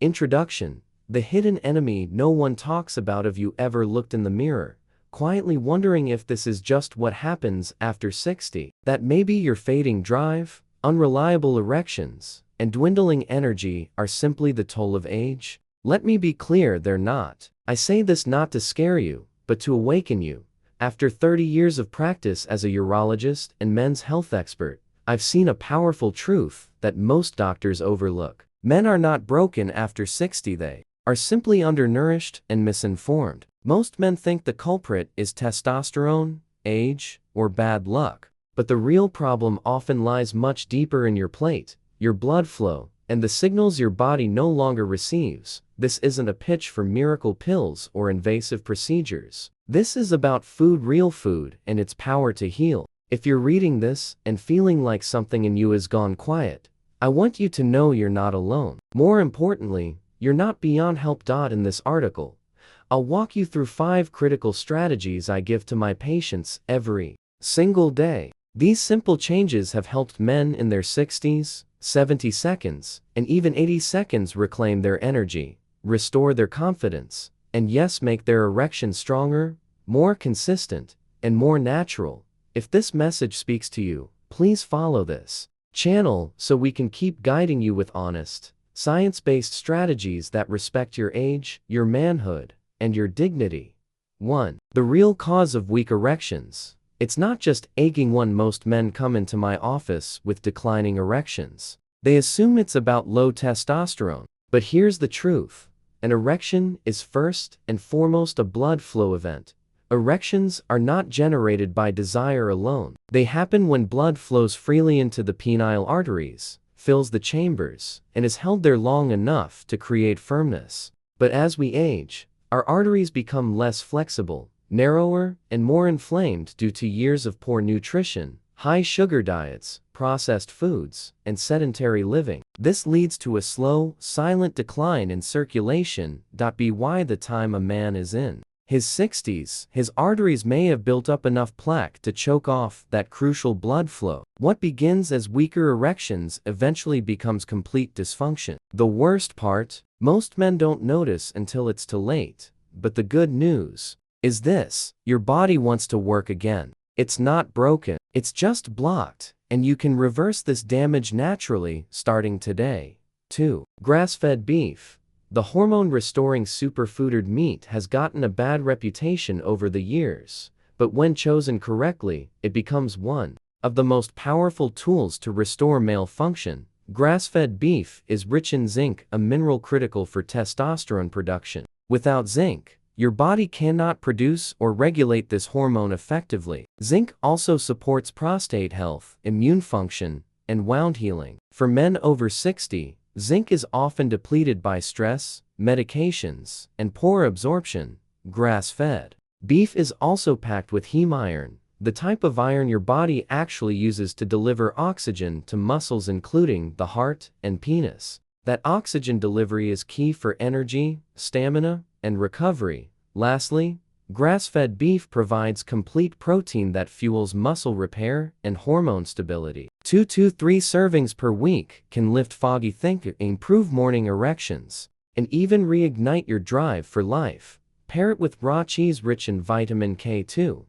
Introduction: the hidden enemy no one talks about. Have you ever looked in the mirror, quietly wondering if this is just what happens after 60? That maybe your fading drive, unreliable erections, and dwindling energy are simply the toll of age? Let me be clear, they're not. I say this not to scare you, but to awaken you. After 30 years of practice as a urologist and men's health expert, I've seen a powerful truth that most doctors overlook. Men are not broken after 60, they are simply undernourished and misinformed. Most men think the culprit is testosterone, age, or bad luck. But the real problem often lies much deeper in your plate, your blood flow, and the signals your body no longer receives. This isn't a pitch for miracle pills or invasive procedures. This is about food, real food, and its power to heal. If you're reading this and feeling like something in you has gone quiet, I want you to know you're not alone. More importantly, you're not beyond help. In this article, I'll walk you through 5 critical strategies I give to my patients every single day. These simple changes have helped men in their 60s, 70 seconds, and even 80 seconds reclaim their energy, restore their confidence, and yes, make their erection stronger, more consistent, and more natural. If this message speaks to you, please follow this channel so we can keep guiding you with honest, science-based strategies that respect your age, your manhood, and your dignity. 1. The real cause of weak erections. It's not just aching. Most men come into my office with declining erections. They assume it's about low testosterone. But here's the truth. An erection is first and foremost a blood flow event. Erections are not generated by desire alone. They happen when blood flows freely into the penile arteries, fills the chambers, and is held there long enough to create firmness. But as we age, our arteries become less flexible, narrower, and more inflamed due to years of poor nutrition, high sugar diets, processed foods, and sedentary living. This leads to a slow, silent decline in circulation. By the time a man is in his 60s, his arteries may have built up enough plaque to choke off that crucial blood flow. What begins as weaker erections eventually becomes complete dysfunction. The worst part, most men don't notice until it's too late. But the good news is this: your body wants to work again. It's not broken, it's just blocked, and you can reverse this damage naturally starting today. 2. Grass-fed beef. The hormone-restoring superfood meat has gotten a bad reputation over the years, but when chosen correctly, it becomes one of the most powerful tools to restore male function. Grass-fed beef is rich in zinc, a mineral critical for testosterone production. Without zinc, your body cannot produce or regulate this hormone effectively. Zinc also supports prostate health, immune function, and wound healing. For men over 60, zinc is often depleted by stress, medications, and poor absorption. Grass-fed beef is also packed with heme iron, the type of iron your body actually uses to deliver oxygen to muscles including the heart and penis. That oxygen delivery is key for energy, stamina, and recovery. Lastly, grass-fed beef provides complete protein that fuels muscle repair and hormone stability. 2 to 3 servings per week can lift foggy thinking, improve morning erections, and even reignite your drive for life. Pair it with raw cheese rich in vitamin K2,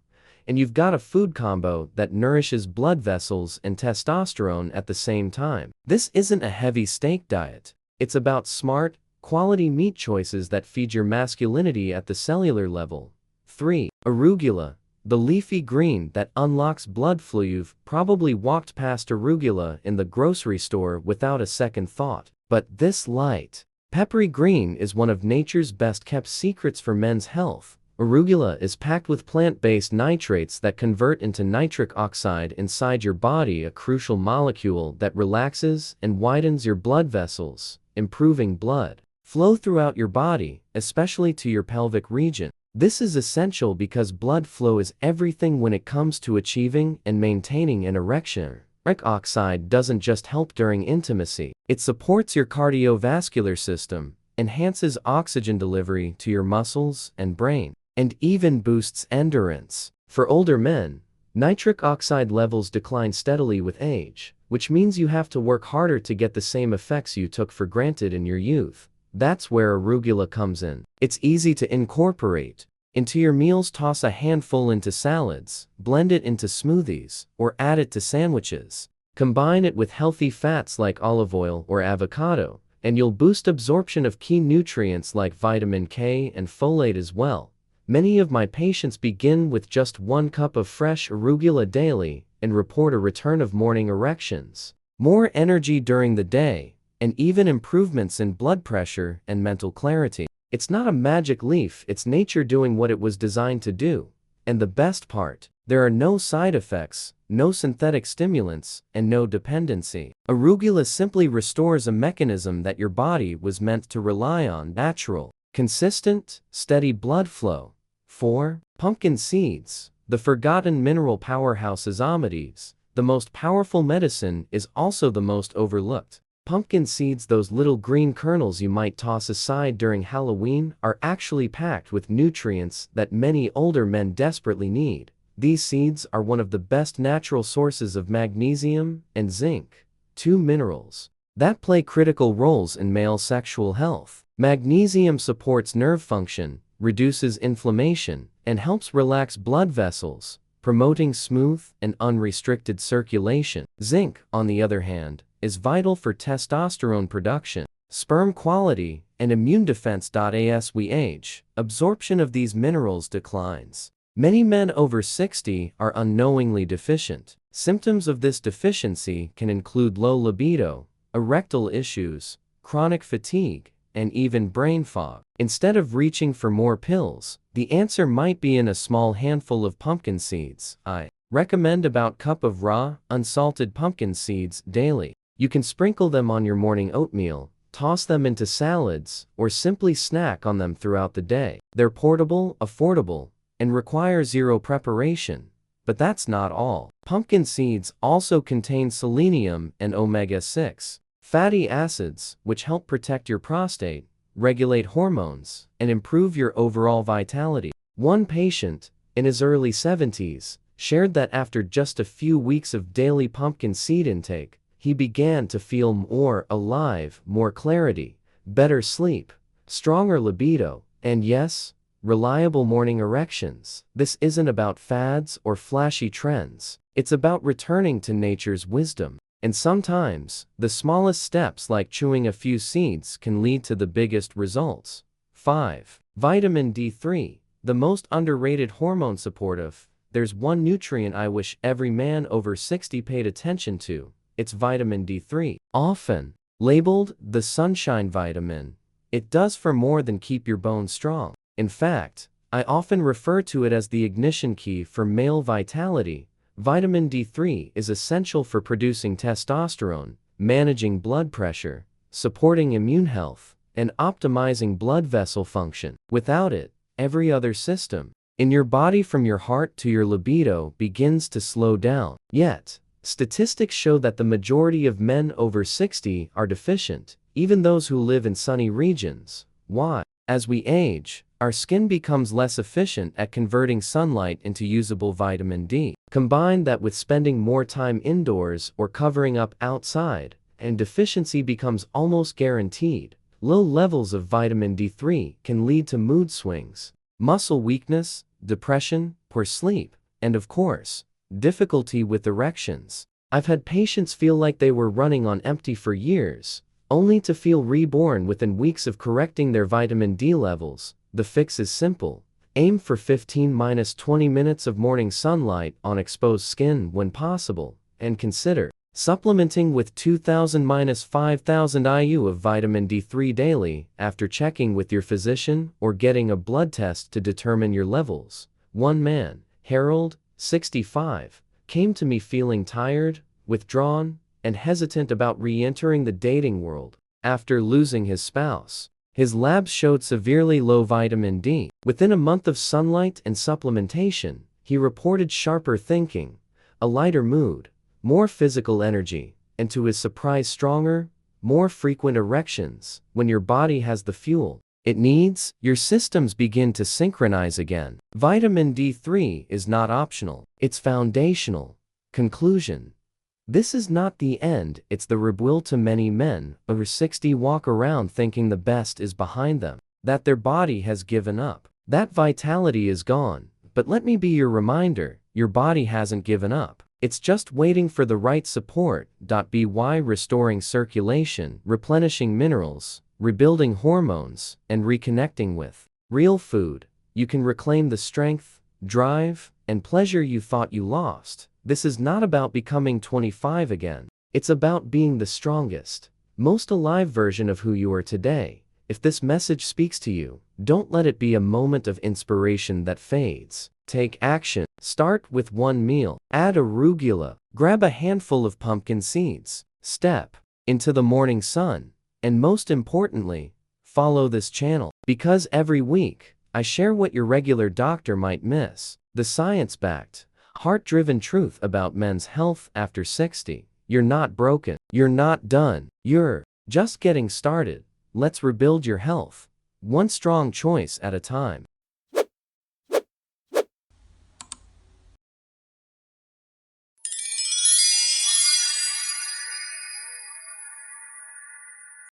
and you've got a food combo that nourishes blood vessels and testosterone at the same time. This isn't a heavy steak diet. It's about smart, quality meat choices that feed your masculinity at the cellular level. 3. Arugula. The leafy green that unlocks blood flow. You've probably walked past arugula in the grocery store without a second thought. But this light, peppery green is one of nature's best-kept secrets for men's health. Arugula is packed with plant-based nitrates that convert into nitric oxide inside your body, a crucial molecule that relaxes and widens your blood vessels, improving blood flow throughout your body, especially to your pelvic region. This is essential because blood flow is everything when it comes to achieving and maintaining an erection. Nitric oxide doesn't just help during intimacy, it supports your cardiovascular system, enhances oxygen delivery to your muscles and brain, and even boosts endurance. For older men, nitric oxide levels decline steadily with age, which means you have to work harder to get the same effects you took for granted in your youth. That's where arugula comes in. It's easy to incorporate into your meals. Toss a handful into salads, blend it into smoothies, or add it to sandwiches. Combine it with healthy fats like olive oil or avocado, and you'll boost absorption of key nutrients like vitamin K and folate as well. Many of my patients begin with just 1 cup of fresh arugula daily and report a return of morning erections, more energy during the day, and even improvements in blood pressure and mental clarity. It's not a magic leaf, it's nature doing what it was designed to do. And the best part, there are no side effects, no synthetic stimulants, and no dependency. Arugula simply restores a mechanism that your body was meant to rely on: natural, consistent, steady blood flow. 4. Pumpkin seeds, the forgotten mineral powerhouse. Amidis, the most powerful medicine, is also the most overlooked. Pumpkin seeds, those little green kernels you might toss aside during Halloween, are actually packed with nutrients that many older men desperately need. These seeds are one of the best natural sources of magnesium and zinc, 2 minerals that play critical roles in male sexual health. Magnesium supports nerve function, reduces inflammation, and helps relax blood vessels, promoting smooth and unrestricted circulation. Zinc, on the other hand, is vital for testosterone production, sperm quality, and immune defense. As we age, absorption of these minerals declines. Many men over 60 are unknowingly deficient. Symptoms of this deficiency can include low libido, erectile issues, chronic fatigue, and even brain fog. Instead of reaching for more pills, the answer might be in a small handful of pumpkin seeds. I recommend about a cup of raw, unsalted pumpkin seeds daily. You can sprinkle them on your morning oatmeal, toss them into salads, or simply snack on them throughout the day. They're portable, affordable, and require zero preparation. But that's not all. Pumpkin seeds also contain selenium and omega-6 fatty acids, which help protect your prostate, regulate hormones, and improve your overall vitality. One patient, in his early 70s, shared that after just a few weeks of daily pumpkin seed intake, he began to feel more alive, more clarity, better sleep, stronger libido, and yes, reliable morning erections. This isn't about fads or flashy trends. It's about returning to nature's wisdom. And sometimes, the smallest steps like chewing a few seeds can lead to the biggest results. 5. Vitamin D3, the most underrated hormone supportive. There's one nutrient I wish every man over 60 paid attention to. It's vitamin D3. Often labeled the sunshine vitamin, it does for more than keep your bones strong. In fact, I often refer to it as the ignition key for male vitality. Vitamin D3 is essential for producing testosterone, managing blood pressure, supporting immune health, and optimizing blood vessel function. Without it, every other system in your body, from your heart to your libido, begins to slow down. Yet, statistics show that the majority of men over 60 are deficient, even those who live in sunny regions. Why? As we age, our skin becomes less efficient at converting sunlight into usable vitamin D. Combine that with spending more time indoors or covering up outside, and deficiency becomes almost guaranteed. Low levels of vitamin D3 can lead to mood swings, muscle weakness, depression, poor sleep, and of course, difficulty with erections. I've had patients feel like they were running on empty for years, only to feel reborn within weeks of correcting their vitamin D levels. The fix is simple. Aim for 15–20 minutes of morning sunlight on exposed skin when possible, and consider supplementing with 2000–5000 IU of vitamin D3 daily after checking with your physician or getting a blood test to determine your levels. One man, Harold, 65, came to me feeling tired, withdrawn, and hesitant about re-entering the dating world after losing his spouse. His labs showed severely low vitamin D. Within a month of sunlight and supplementation, he reported sharper thinking, a lighter mood, more physical energy, and to his surprise stronger, more frequent erections. When your body has the fuel it needs, your systems begin to synchronize again. Vitamin D3 is not optional, it's foundational. Conclusion: This is not the end, it's the rebuild. To many men over 60 walk around thinking the best is behind them, that their body has given up, that vitality is gone. But let me be your reminder, your body hasn't given up. It's just waiting for the right support. By restoring circulation, replenishing minerals, rebuilding hormones, and reconnecting with real food, you can reclaim the strength, drive, and pleasure you thought you lost. This is not about becoming 25 again. It's about being the strongest, most alive version of who you are today. If this message speaks to you, don't let it be a moment of inspiration that fades. Take action. Start with one meal. Add arugula. Grab a handful of pumpkin seeds. Step into the morning sun. And most importantly, follow this channel. Because every week, I share what your regular doctor might miss. The science-backed, heart-driven truth about men's health after 60. You're not broken. You're not done. You're just getting started. Let's rebuild your health, one strong choice at a time.